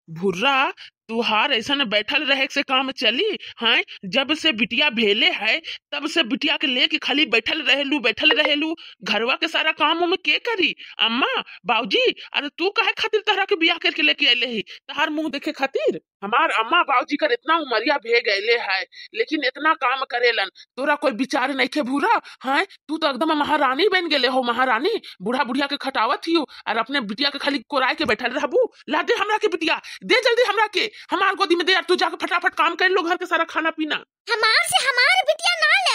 भुर्रा तुहार ऐसा बैठल रहे से काम चली हैं। जब से बिटिया भेले है तब से बिटिया के लेके खाली बैठल रहेलू। घरवा के सारा काम में के करी? अम्मा बाबूजी। अरे तू काहे खातिर तहरा के बियाह करके लेके अले ही? तहार मुंह देखे खातिर? हमार अम्मा बाबूजी कर इतना उमरिया भे गए है लेकिन इतना काम करेलन, तोरा कोई विचार नहीं खे भूरा? हैं तू तो एकदम महारानी बन गेले हो, महारानी। बूढ़ा बुढ़िया के खटावत हियो और अपने बिटिया के खाली कोराय के बैठल रहबू। ला दे हमरा के बिटिया, दे जल्दी हमरा के, हमार गोदी में दे यार। तू जाके फटाफट काम कर लो, घर के सारा खाना पीना। हमार से हमार बिटिया ना ले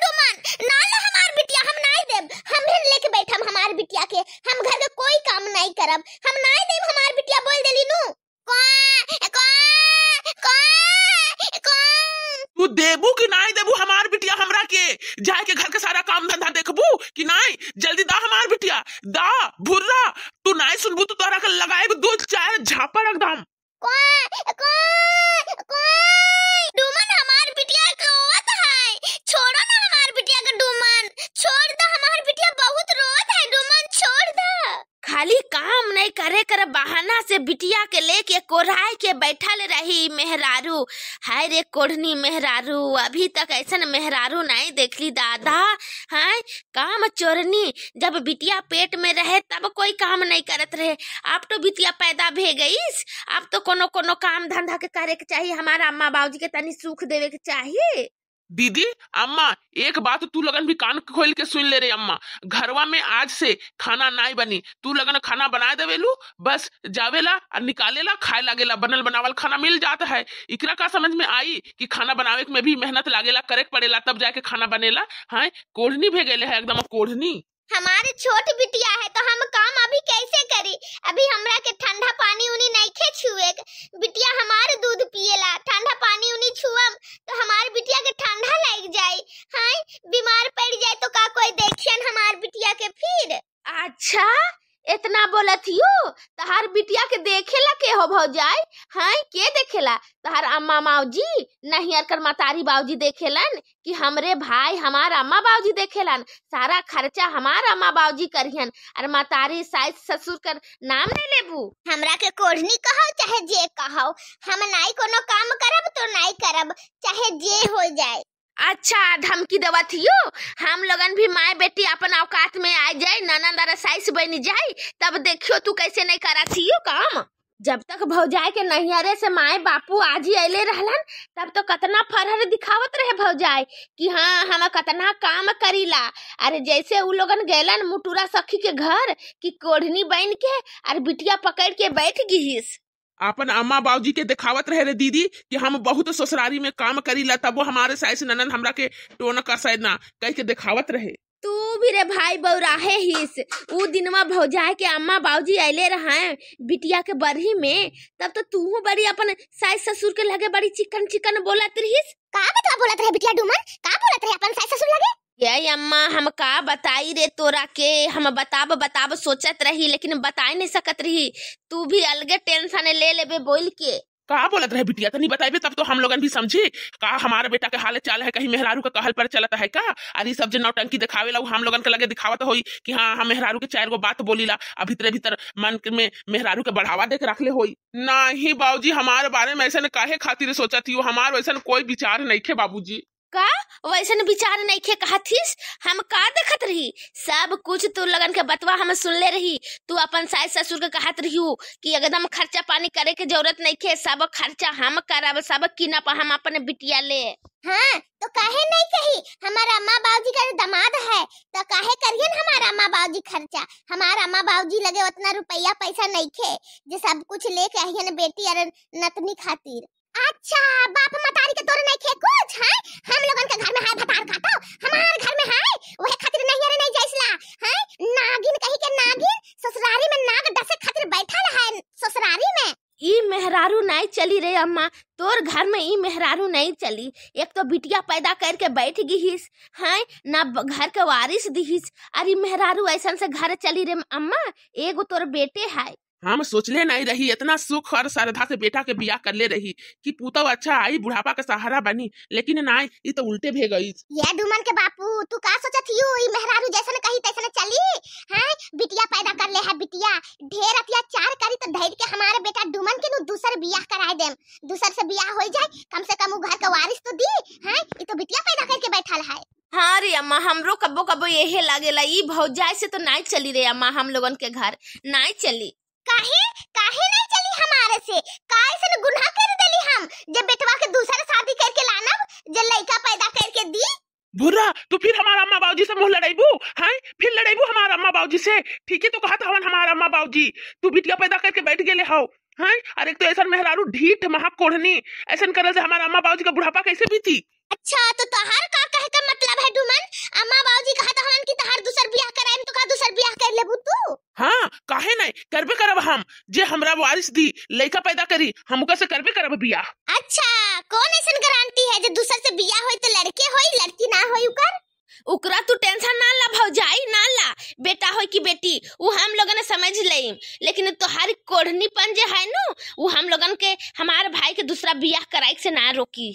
डुमन, ना ले हमार बिटिया, हम नहीं देब। हम भी लेके बैठम हमार बिटिया के, हम घर के कोई काम नहीं करब, हम नहीं देब हमार बिटिया। बोल देली नु तू देबू कि नहीं देबू हमार बिटिया हमरा के? जाए के घर के सारा काम धंधा देखबू कि नहीं? जल्दी दा हमार बिटिया, दा भुर्रा। तू नहीं सुनबू तो तोरा के लगाए 2-4 झापड़ एकदम। डुमन हमार बिटिया रोत है, छोड़ो ना हमार बिटिया के डुमन, छोड़ दो हमार बिटिया, बहुत रोत है डुमन, छोड़ दो। खाली काम नहीं करे कर बहाना से बिटिया के लेके कोराय के बैठल रही मेहरारू। हाय रे कोढ़नी मेहरारू, अभी तक ऐसा मेहरारू नहीं देखली दादा। हाय काम चोरनी, जब बिटिया पेट में रहे तब कोई काम नहीं करत रहे, अब तो बिटिया पैदा भे गईस, अब तो कोनो कोनो काम धंधा के करे के चाहिए। हमारा अम्मा बाबूजी के तनी सुख देवे के चाहिए। दीदी अम्मा एक बात तू लगन भी कान खोल के सुन ले रे अम्मा, घरवा में आज से खाना नहीं बनी। तू लगन खाना बना देवेलू, बस जावेला और निकालेला, खाए लागेला। बनल बनावल खाना मिल जाता है। इकरा का समझ में आई कि खाना बनावे में भी मेहनत लागेला, करे पड़ेला, तब जाके खाना बनेला। हाँ कोढ़नी भे गेले है एकदम कोढ़नी। हमारे छोट बिटिया है तो हम काम अभी कैसे करी? अभी हमरा के ठंडा पानी उनी नहीं खे छुए। बिटिया हमारे दूध पिएला, ठंडा पानी उनी छुअम तो हमारे बिटिया के ठंडा लग जाए, हाय बीमार पड़ जाए तो का कोई देखियन हमार बिटिया के फिर? अच्छा इतना बोलत हियो, तहार बिटिया के देखेला के हो भौजाई? हाय के देखेला? तहार अम्मा माऊजी नहीं कर मातारी बाऊजी देखेलन कि हमरे भाई हमार अम्मा बाऊजी देखेलन? सारा खर्चा हमार अम्मा बाऊजी करियन और मातारी सास ससुर कर नाम नहीं लेबू। हमरा के कोढ़नी कहो चाहे जे कहो, हम नहीं कोनो काम करब तो नहीं करब, चाहे जे हो जाए। अच्छा धमकी देवत हियो? हम लोगन भी माए बेटी अपन औकात में आ जाए, ननद और साइस बन जाए, तब देखियो तू कैसे नहीं करत हियो काम। जब तक भौजाई के नैहरे से माए बापू आज ही अले रहलन तब तो कतना फरहर दिखावत रहे भौजाई कि हाँ हम कतना काम करीला। अरे जैसे उ लोगन गैलन मुटुरा सखी के घर कि कोढ़नी बन के और बिटिया पकड़ के बैठ गिहिस। अपन अम्मा बाबूजी के दिखावत रहे रे दीदी कि हम बहुत ससुरारी में काम करीला, तब वो हमारे साइस ननद हमरा के टोन का सैदना कह के दिखावत रहे। तू भी रे भाई बौराहे हिस, उ दिनवा भौजाए के अम्मा बाबूजी अले रहे बिटिया के बरही में, तब तो तू बड़ी अपन सास ससुर के लगे बड़ी चिकन चिकन बोलत रहिस। का बता बोलत रहे बिटिया डुमन? का बोलत रहे अपन सास ससुर लगे? ये अम्मा हम का बताई रे तोरा के, हम बताब सोचत रही लेकिन बताई नहीं सकत रही। तू भी अलगे टेंशन ले लेबे बोल के। का बोलत रहे बिटिया? तनी बताइबे तब तो हम लोगन भी समझी का हमारे बेटा के हाल चाल है, कहीं मेहरारू का कहल पर चलता है का? अरे सब जो नौटंकी दिखावेला हम लोगन के लगे दिखावत होई कि हाँ हम मेहरारू के 4 गो बात बोलीला, अब भीतर भीतर मन में मेहरारू के बढ़ावा देके रखले होई। नहीं बाबूजी हमारे बारे में ऐसा काहे खातिर सोचत हियो? हमार वैसा कोई विचार नहीं थे बाबूजी। का वैसन विचार नहीं खे कहथिस? हम का देखत रही? सब कुछ तू लगन के बतवा हम सुन ले रही। तू अपन सास ससुर के कहत रही कि एकदम खर्चा पानी करे के जरूरत नहीं खे, सब खर्चा हम करब, सब किनब हम अपन बिटिया ले। हाँ तो काहे नहीं कही? हमारा अम्मा बाबूजी का दामाद है तो काहे करियन हमारा अम्मा बाबूजी खर्चा? हमारा अम्मा बाबूजी लगे उतना रुपया पैसा नहीं खे जो सब कुछ लेके आहियन बेटी और नतनी खातिर। अच्छा बाप मतारी के तोरे नहीं खे कुछ है? हम लोगन के घर में है भतार खातो, हमार घर में है वही खातिर नहीं रे नहीं जाइसला है। नागिन कही के नागिन ससुरारी में नाग डसे खातिर बैठल है ससुरारी में। ई मेहरारू नहीं चली रे अम्मा, तोर घर में ई मेहरारू नहीं चली। एक तो बिटिया पैदा करके बैठ गिहिस है ना, घर के वारिस दिहिस, अरे मेहरारू ऐसा से घर चली रे अम्मा। एगो तोर बेटे है, हम सोचले नहीं रही इतना सुख और श्रद्धा से बेटा के बियाह कर ले रही कि पुतौ अच्छा आई बुढ़ापा का सहारा बनी, लेकिन नहीं ये तो उल्टे भे गई। ये डुमन के बापू तू का सोचत हियो? ई मेहरारू जैसन कही तैसन चली है? बिटिया पैदा कर ले है, बिटिया ढेर अत्याचार करी तो धैर्य के हमारे बेटा डुमन के नु दूसर बियाह कराए देम, दूसर से बियाह हो जाए, कम से कम वो घर का वारिस तो दी हैं। ये तो बिटिया पैदा करके बैठल है। हाँ रे अम्मा, हमरो कब्बो कब्बो यही लागेला, ई भौजाई से तो नहीं चली रे अम्मा, हम लोगन के घर नहीं चली। काहे काहे नहीं चली हमारे से? काहे से गुनाह कर देली हम जब बेटवा के दूसरा शादी करके लानब, जे लड़का पैदा करके दी। बुरा तो फिर हमारा अम्मा बाबूजी से मुंह लड़ाइबू हैं? फिर लड़ाइबू हमारा अम्मा बाबूजी से? ठीक है तो कहा था हमारा अम्मा बाबूजी, तू बिटिया पैदा करके बैठ गेले हो हैं? अरे एक तो ऐसा मेहरारू ढीठ महाक कोढ़नी, ऐसा करे से हमारा अम्मा बाबूजी का बुढ़ापा कैसे बीती? अच्छा तो तोहार का कहे का मतलब है डुमन? अम्मा बाबूजी कहा था हमन की तोहार दूसर बियाह कराएम तो का दूसर बियाह कर लेबू तू? हाँ काहे नहीं करबे करब हम, जे हमरा वारिस दी लड़का पैदा करी हम ओकर से करबे करब बियाह। अच्छा कौन ऐसा गारंटी है जो दूसर से बियाह होई तो लड़के होई लड़की ना होई उकर? उकरा तू टेंशन ना ला भौजाई, ना ला, बेटा हो कि बेटी वो हम लोगन ने समझ लेम, लेकिन तोहारी कोढ़नीपन जे है नु वो हम लोगन के हमारे भाई के दूसरा बियाह कराई से ना रोकी।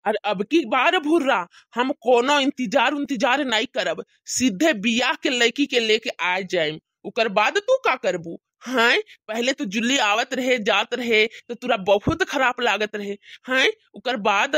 अरे अब की बार भुर्रा हम कोनो इंतजार नहीं करब, सीधे बियाह के लड़की के लेके आ जाए, उकर बाद तू का करबू? हैं पहले तो जुल्ली आवत रहे जात रहे तो तुरा बहुत खराब लागत रहे हैं, उकर बाद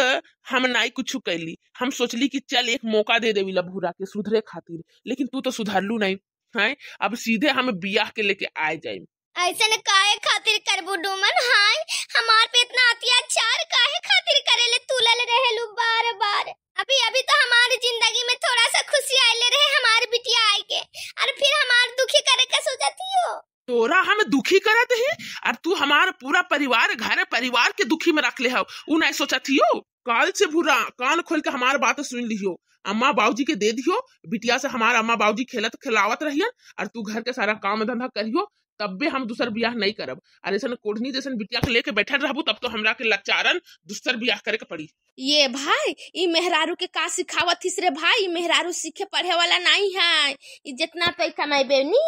हम नहीं कुछ कैली, हम सोचली कि चल एक मौका दे देवी भूरा के सुधरे खातिर, लेकिन तू तो सुधरलू नहीं हैं। अब सीधे हम बियाह के लेके आ जाए। ऐसा न काहे खातिर करबू डुमन? हाय हमार पे इतना अत्याचार काहे खातिर करेले तुलल रहेलू बार बार? अभी अभी तो हमारी जिंदगी में थोड़ा सा खुशी आइले रहे हमारी बिटिया आई के, और फिर हमार दुखी करे का सोचती हो? तोरा हम दुखी करत है और तू हमार पूरा परिवार घर परिवार के दुखी में रख ले हो, उ नहीं सोचती हो? काल से भूरा कान खोल के हमार बात सुन लियो, अम्मा बाबूजी के दे दियो, बिटिया से हमारा अम्मा बाबूजी खेलत खिलावत रहियन और तू घर के सारा काम धंधा करियो, तब भी हम दूसर बियाह नहीं करब। और ऐसा कोढ़नी जैसे बिटिया के लेके बैठल रहबू तब तो हमरा के लचारन दूसर बियाह करे के पड़ी। ये भाई ई मेहरारू के का सिखावत थिस रे भाई? ई मेहरारू सीखे पढ़े वाला नहीं है, ई जितना तो कमाइबे नी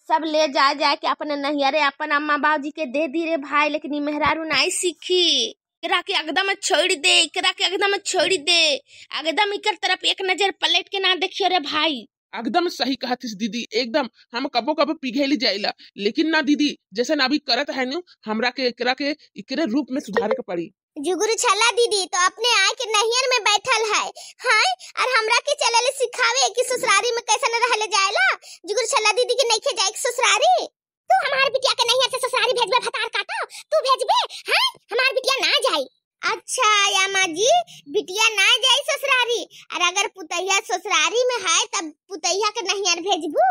सब ले जा के अपने नैहरे अपन अम्मा बाबूजी के दे दी रे भाई, लेकिन ई मेहरारू नहीं सीखी। एकरा के एकदम छोड़ दे, एकरा के एकदम छोड़ दे, एकदम इकर तरफ एक नजर पलट के ना देखियो रे भाई। एकदम सही कहतिस दीदी, एकदम हम कबो कबो पिघेली जाइला, लेकिन ना दीदी जैसे ना अभी करत है नु हमरा के एकरा के इकरे रूप में सुधारे के पड़ी। जुगुरु छला दीदी तो अपने आए के नैहर में बैठल है हाय, और हमरा के चलले सिखावे कि ससुरारी में कैसे न रहले जाएला। जुगुरु छला दीदी के नइखे जाए ससुरारी, तू हमार बिटिया के नैहर से ससुरारी भेजबे भतार काटा तू भेजबे हैं? हमार बिटिया ना जाई। अच्छा यामा जी बिटिया ना जाई ससुरारी, और अगर पुतैया ससुरारी में है तब पुतैया के नैहर भेजबू?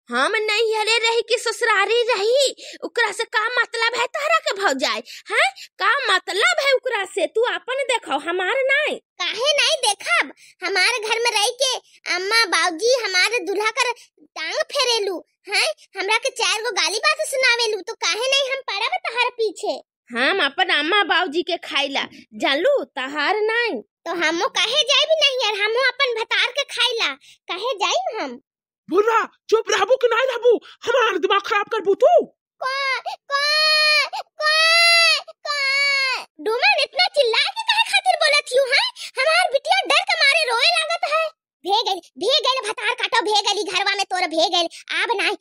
हम नैहरे रही कि ससुरारी रही, उकरा से का मतलब है तारा के भौजाई? हैं का मतलब है उकरा से? तू अपन देखो हमार नहीं। काहे नहीं देखब? हमारे घर में रह के अम्मा बाबूजी हमारे दूल्हा कर टांग फेरेलू हैं, हमरा के 4 गो गाली बात सुनावेलू, तो काहे नहीं हम पड़ब तहार पीछे? हम अपन अम्मा बाबूजी के खाइला जानलू, तहार नहीं। तो हमो काहे जाई भी नहीं यार, हमो अपन भतार के खाइला काहे जाई हम? बुरा चुप रहबू कि नहीं रहबू? हमार दिमाग खराब करबू तू। डुमन इतना चिल्ला के काहे खातिर बोलत हूं? हैं हमार बिटिया डर के मारे रोए लागत है। भे गई भतार काटो, भे गई घरवा में तोर भे गई, अब नहीं